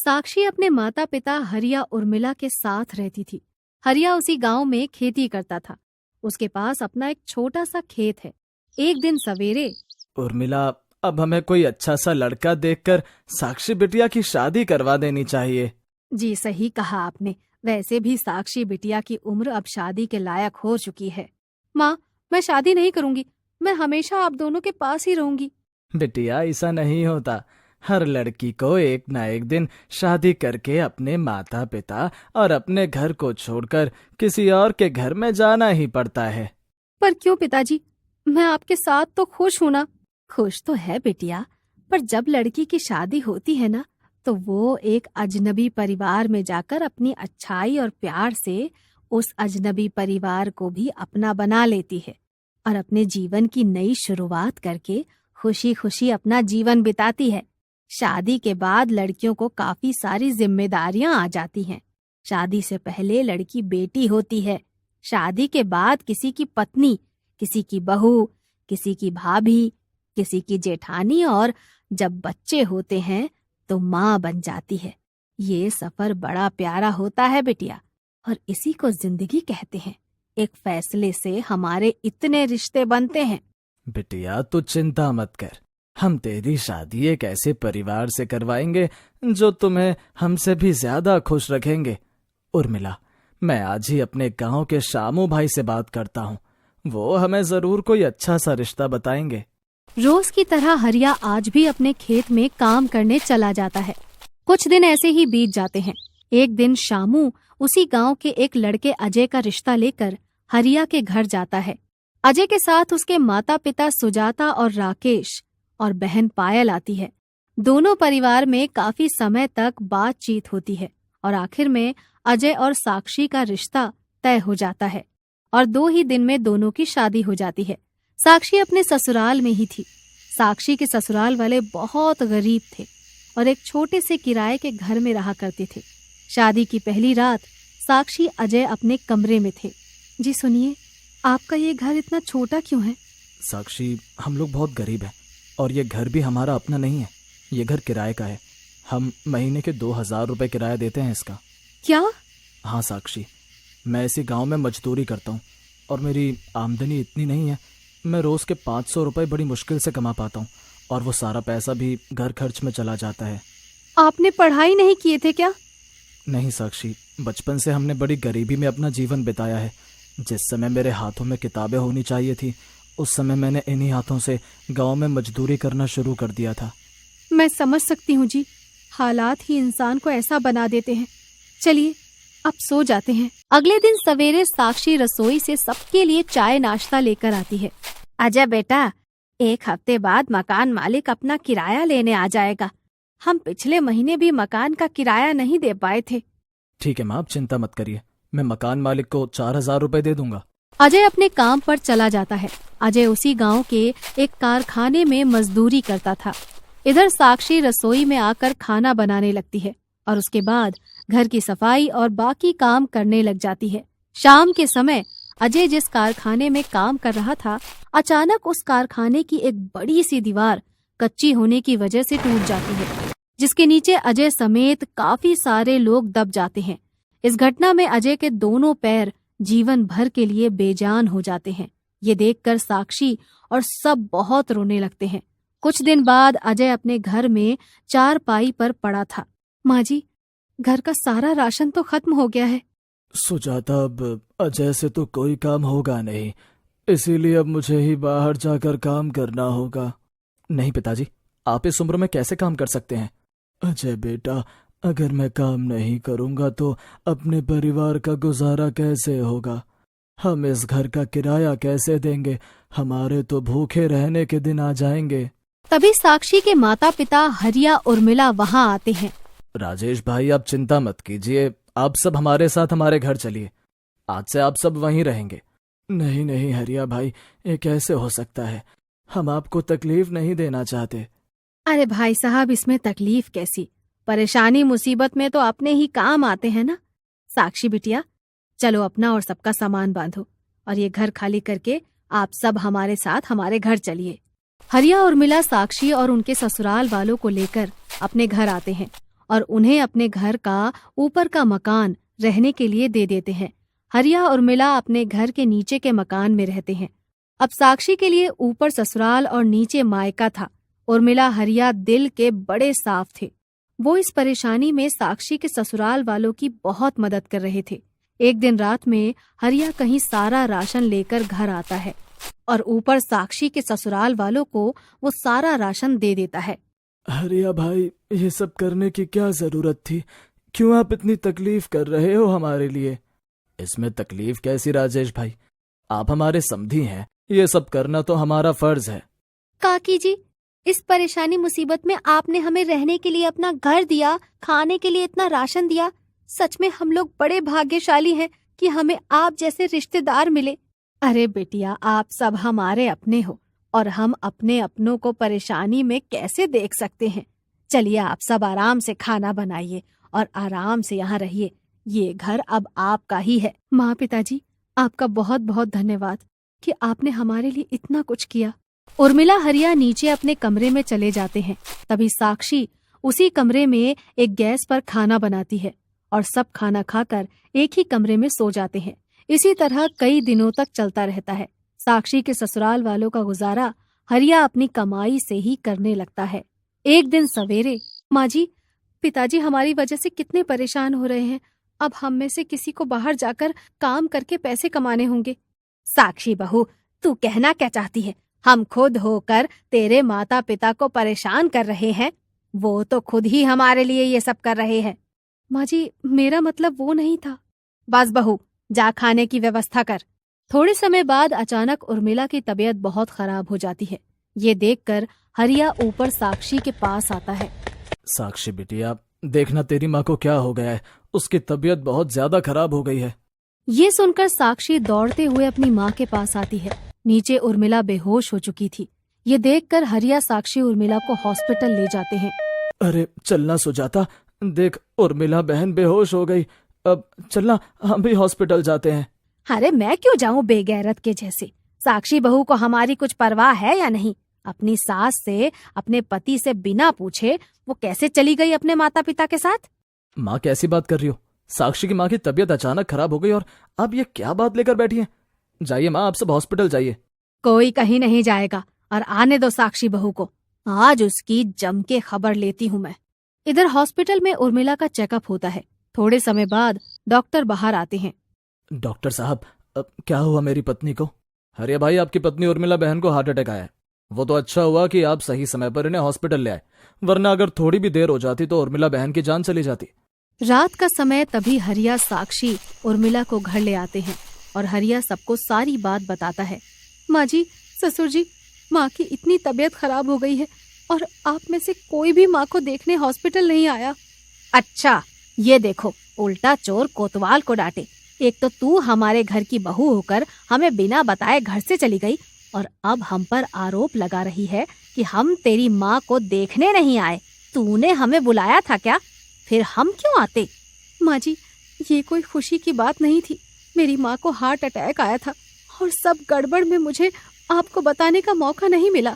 साक्षी अपने माता पिता हरिया उर्मिला के साथ रहती थी। हरिया उसी गांव में खेती करता था। उसके पास अपना एक छोटा सा खेत है। एक दिन सवेरे उर्मिला, अब हमें कोई अच्छा सा लड़का देखकर साक्षी बिटिया की शादी करवा देनी चाहिए। जी सही कहा आपने। वैसे भी साक्षी बिटिया की उम्र अब शादी के लायक हो चुकी है। माँ, मैं शादी नहीं करूंगी। मैं हमेशा आप दोनों के पास ही रहूंगी। बिटिया, ऐसा नहीं होता। हर लड़की को एक ना एक दिन शादी करके अपने माता पिता और अपने घर को छोड़कर किसी और के घर में जाना ही पड़ता है। पर क्यों पिताजी? मैं आपके साथ तो खुश हूं ना। खुश तो है बिटिया, पर जब लड़की की शादी होती है ना, तो वो एक अजनबी परिवार में जाकर अपनी अच्छाई और प्यार से उस अजनबी परिवार को भी अपना बना लेती है और अपने जीवन की नई शुरुआत करके खुशी खुशी अपना जीवन बिताती है। शादी के बाद लड़कियों को काफी सारी जिम्मेदारियां आ जाती हैं। शादी से पहले लड़की बेटी होती है, शादी के बाद किसी की पत्नी, किसी की बहू, किसी की भाभी, किसी की जेठानी और जब बच्चे होते हैं तो माँ बन जाती है। ये सफर बड़ा प्यारा होता है बिटिया, और इसी को जिंदगी कहते हैं। एक फैसले से हमारे इतने रिश्ते बनते हैं। बिटिया, तू चिंता मत कर। हम तेरी शादी एक ऐसे परिवार से करवाएंगे जो तुम्हें हमसे भी ज्यादा खुश रखेंगे। उर्मिला, मैं आज ही अपने गांव के शामू भाई से बात करता हूँ। वो हमें जरूर कोई अच्छा सा रिश्ता बताएंगे। रोज की तरह हरिया आज भी अपने खेत में काम करने चला जाता है। कुछ दिन ऐसे ही बीत जाते हैं। एक दिन शामू उसी गांव के एक लड़के अजय का रिश्ता लेकर हरिया के घर जाता है। अजय के साथ उसके माता पिता सुजाता और राकेश और बहन पायल आती है। दोनों परिवार में काफी समय तक बातचीत होती है और आखिर में अजय और साक्षी का रिश्ता तय हो जाता है और 2 ही दिन में दोनों की शादी हो जाती है। साक्षी अपने ससुराल में ही थी। साक्षी के ससुराल वाले बहुत गरीब थे और एक छोटे से किराए के घर में रहा करते थे। शादी की पहली रात साक्षी अजय अपने कमरे में थे। जी सुनिए, आपका ये घर इतना छोटा क्यों है? साक्षी, हम लोग बहुत गरीब हैं और ये घर भी हमारा अपना नहीं है। ये घर किराए का है। हम महीने के 2000 रुपए किराया देते हैं इसका। क्या? हाँ साक्षी, मैं इसी गांव में मजदूरी करता हूँ और मेरी आमदनी इतनी नहीं है। मैं रोज़ के 500 रुपये बड़ी मुश्किल से कमा पाता हूँ और वो सारा पैसा भी घर खर्च में चला जाता है। आपने पढ़ाई नहीं किए थे क्या? नहीं साक्षी, बचपन से हमने बड़ी गरीबी में अपना जीवन बिताया है। जिस समय मेरे हाथों में किताबें होनी चाहिए थी, उस समय मैंने इन्हीं हाथों से गांव में मजदूरी करना शुरू कर दिया था। मैं समझ सकती हूँ जी, हालात ही इंसान को ऐसा बना देते हैं। चलिए अब सो जाते हैं। अगले दिन सवेरे साक्षी रसोई से सबके लिए चाय नाश्ता लेकर आती है। अजय बेटा, 1 हफ्ते बाद मकान मालिक अपना किराया लेने आ जाएगा। हम पिछले महीने भी मकान का किराया नहीं दे पाए थे। ठीक है माँ, आप चिंता मत करिए। मैं मकान मालिक को 4000 रुपये दे दूंगा। अजय अपने काम पर चला जाता है। अजय उसी गांव के एक कारखाने में मजदूरी करता था। इधर साक्षी रसोई में आकर खाना बनाने लगती है और उसके बाद घर की सफाई और बाकी काम करने लग जाती है। शाम के समय अजय जिस कारखाने में काम कर रहा था, अचानक उस कारखाने की एक बड़ी सी दीवार कच्ची होने की वजह से टूट जाती है, जिसके नीचे अजय समेत काफी सारे लोग दब जाते हैं। इस घटना में अजय के दोनों पैर जीवन भर के लिए बेजान हो जाते हैं। ये देखकर साक्षी और सब बहुत रोने लगते हैं। कुछ दिन बाद अजय अपने घर में चारपाई पर पड़ा था। माँ जी, घर का सारा राशन तो खत्म हो गया है। सुजाता, अब अजय से तो कोई काम होगा नहीं, इसीलिए अब मुझे ही बाहर जाकर काम करना होगा। नहीं पिताजी, आप इस उम्र में कैसे काम कर सकते हैं? अजय बेटा, अगर मैं काम नहीं करूंगा तो अपने परिवार का गुजारा कैसे होगा? हम इस घर का किराया कैसे देंगे? हमारे तो भूखे रहने के दिन आ जाएंगे। तभी साक्षी के माता पिता हरिया उर्मिला वहाँ आते हैं। राजेश भाई, आप चिंता मत कीजिए। आप सब हमारे साथ हमारे घर चलिए। आज से आप सब वहीं रहेंगे। नहीं नहीं हरिया भाई, ये कैसे हो सकता है? हम आपको तकलीफ नहीं देना चाहते। अरे भाई साहब, इसमें तकलीफ कैसी? परेशानी मुसीबत में तो अपने ही काम आते हैं ना। साक्षी बिटिया, चलो अपना और सबका सामान बांधो और ये घर खाली करके आप सब हमारे साथ हमारे घर चलिए। हरिया उर्मिला साक्षी और उनके ससुराल वालों को लेकर अपने घर आते हैं और उन्हें अपने घर का ऊपर का मकान रहने के लिए दे देते हैं। हरिया और उर्मिला अपने घर के नीचे के मकान में रहते हैं। अब साक्षी के लिए ऊपर ससुराल और नीचे मायका था। उर्मिला हरिया दिल के बड़े साफ थे। वो इस परेशानी में साक्षी के ससुराल वालों की बहुत मदद कर रहे थे। एक दिन रात में हरिया कहीं सारा राशन लेकर घर आता है और ऊपर साक्षी के ससुराल वालों को वो सारा राशन दे देता है। हरिया भाई, ये सब करने की क्या जरूरत थी? क्यों आप इतनी तकलीफ कर रहे हो हमारे लिए? इसमें तकलीफ कैसी राजेश भाई, आप हमारे समधी हैं, ये सब करना तो हमारा फर्ज है। काकी जी, इस परेशानी मुसीबत में आपने हमें रहने के लिए अपना घर दिया, खाने के लिए इतना राशन दिया। सच में हम लोग बड़े भाग्यशाली हैं कि हमें आप जैसे रिश्तेदार मिले। अरे बेटिया, आप सब हमारे अपने हो और हम अपने अपनों को परेशानी में कैसे देख सकते हैं। चलिए, आप सब आराम से खाना बनाइए और आराम से यहाँ रहिए। ये घर अब आपका ही है। माँ, पिताजी, आपका बहुत बहुत धन्यवाद कि आपने हमारे लिए इतना कुछ किया। उर्मिला हरिया नीचे अपने कमरे में चले जाते हैं। तभी साक्षी उसी कमरे में एक गैस पर खाना बनाती है और सब खाना खाकर एक ही कमरे में सो जाते हैं। इसी तरह कई दिनों तक चलता रहता है। साक्षी के ससुराल वालों का गुजारा हरिया अपनी कमाई से ही करने लगता है। एक दिन सवेरे, माँ जी, पिताजी हमारी वजह से कितने परेशान हो रहे हैं। अब हम में से किसी को बाहर जाकर काम करके पैसे कमाने होंगे। साक्षी बहू, तू कहना क्या चाहती है? हम खुद होकर तेरे माता पिता को परेशान कर रहे हैं। वो तो खुद ही हमारे लिए ये सब कर रहे हैं। माँ जी, मेरा मतलब वो नहीं था। बस बहू, जा खाने की व्यवस्था कर। थोड़े समय बाद अचानक उर्मिला की तबीयत बहुत खराब हो जाती है। ये देखकर हरिया ऊपर साक्षी के पास आता है। साक्षी बिटिया, देखना तेरी माँ को क्या हो गया है, उसकी तबीयत बहुत ज्यादा खराब हो गई है। ये सुनकर साक्षी दौड़ते हुए अपनी माँ के पास आती है। नीचे उर्मिला बेहोश हो चुकी थी। ये देखकर हरिया साक्षी उर्मिला को हॉस्पिटल ले जाते हैं। अरे चलना सुजाता, देख उर्मिला बहन बेहोश हो गई। अब चलना, हम भी हॉस्पिटल जाते हैं। अरे मैं क्यों जाऊं बेगैरत के जैसे? साक्षी बहू को हमारी कुछ परवाह है या नहीं? अपनी सास से, अपने पति से बिना पूछे वो कैसे चली गई अपने माता पिता के साथ? माँ, कैसी बात कर रही हो? साक्षी की माँ की तबीयत अचानक खराब हो गई और अब ये क्या बात लेकर बैठी है? जाइए माँ, आप सब हॉस्पिटल जाइए। कोई कहीं नहीं जाएगा और आने दो साक्षी बहू को। आज उसकी जम के खबर लेती हूँ मैं। इधर हॉस्पिटल में उर्मिला का चेकअप होता है। थोड़े समय बाद डॉक्टर बाहर आते हैं। डॉक्टर साहब, क्या हुआ मेरी पत्नी को? हरिया भाई, आपकी पत्नी उर्मिला बहन को हार्ट अटैक आया है। वो तो अच्छा हुआ कि आप सही समय पर इन्हें हॉस्पिटल ले आए, वरना अगर थोड़ी भी देर हो जाती तो उर्मिला बहन की जान चली जाती। रात का समय, तभी हरिया साक्षी उर्मिला को घर ले आते हैं और हरिया सबको सारी बात बताता है। माँ जी, ससुर जी, माँ की इतनी तबीयत खराब हो गई है और आप में से कोई भी माँ को देखने हॉस्पिटल नहीं आया। अच्छा, ये देखो, उल्टा चोर कोतवाल को डांटे। एक तो तू हमारे घर की बहू होकर हमें बिना बताए घर से चली गई और अब हम पर आरोप लगा रही है कि हम तेरी माँ को देखने नहीं आए। तूने हमें बुलाया था क्या? फिर हम क्यों आते? माँ जी, ये कोई खुशी की बात नहीं थी। मेरी माँ को हार्ट अटैक आया था और सब गड़बड़ में मुझे आपको बताने का मौका नहीं मिला।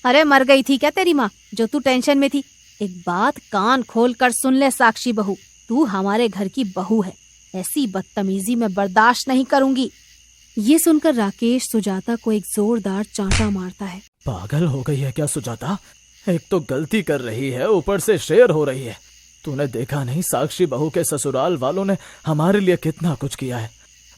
अरे मर गई थी क्या तेरी माँ, जो तू टेंशन में थी? एक बात कान खोल कर सुन ले साक्षी बहू, तू हमारे घर की बहू है। ऐसी बदतमीजी मैं बर्दाश्त नहीं करूंगी। ये सुनकर राकेश सुजाता को एक जोरदार चांटा मारता है। पागल हो गई है क्या सुजाता? एक तो गलती कर रही है, ऊपर से शेर हो रही है। तूने देखा नहीं साक्षी बहू के ससुराल वालों ने हमारे लिए कितना कुछ किया है।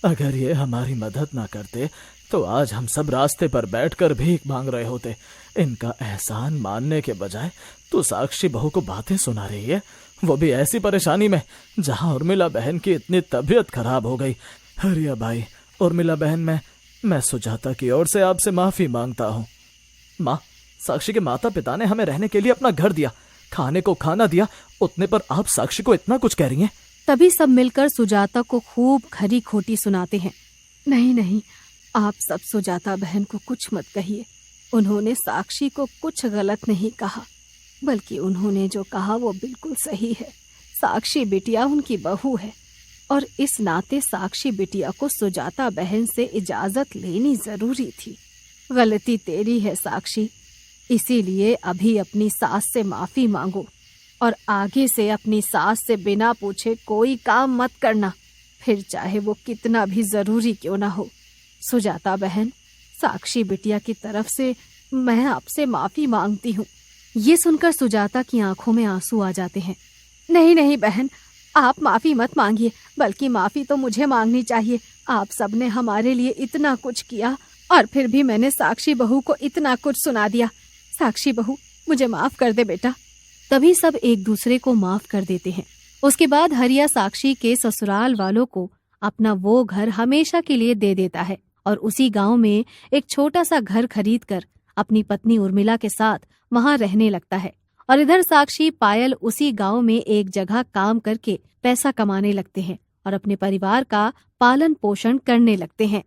अगर ये हमारी मदद ना करते तो आज हम सब रास्ते पर बैठकर भीख मांग रहे होते। इनका एहसान मानने के बजाय तू साक्षी बहू को बातें सुना रही है, वो भी ऐसी परेशानी में जहां उर्मिला बहन की इतनी तबीयत खराब हो गई। हरिया भाई, उर्मिला बहन, मैं सुजाता की ओर से आपसे माफी मांगता हूँ। माँ, साक्षी के माता पिता ने हमें रहने के लिए अपना घर दिया, खाने को खाना दिया, उतने पर आप साक्षी को इतना कुछ कह रही हैं? तभी सब मिलकर सुजाता को खूब खरी खोटी सुनाते हैं। नहीं नहीं, आप सब सुजाता बहन को कुछ मत कहिए। उन्होंने साक्षी को कुछ गलत नहीं कहा, बल्कि उन्होंने जो कहा वो बिल्कुल सही है। साक्षी बिटिया उनकी बहू है और इस नाते साक्षी बिटिया को सुजाता बहन से इजाजत लेनी जरूरी थी। गलती तेरी है साक्षी, इसीलिए अभी अपनी सास से माफी मांगो। और आगे से अपनी सास से बिना पूछे कोई काम मत करना, फिर चाहे वो कितना भी जरूरी क्यों ना हो। सुजाता बहन, साक्षी बिटिया की तरफ से मैं आपसे माफी मांगती हूँ। ये सुनकर सुजाता की आंखों में आंसू आ जाते हैं। नहीं नहीं बहन, आप माफी मत मांगिए, बल्कि माफी तो मुझे मांगनी चाहिए। आप सबने हमारे लिए इतना कुछ किया और फिर भी मैंने साक्षी बहू को इतना कुछ सुना दिया। साक्षी बहू, मुझे माफ कर दे बेटा। तभी सब एक दूसरे को माफ कर देते हैं। उसके बाद हरिया साक्षी के ससुराल वालों को अपना वो घर हमेशा के लिए दे देता है और उसी गांव में एक छोटा सा घर खरीदकर अपनी पत्नी उर्मिला के साथ वहां रहने लगता है। और इधर साक्षी पायल उसी गांव में एक जगह काम करके पैसा कमाने लगते हैं और अपने परिवार का पालन पोषण करने लगते हैं।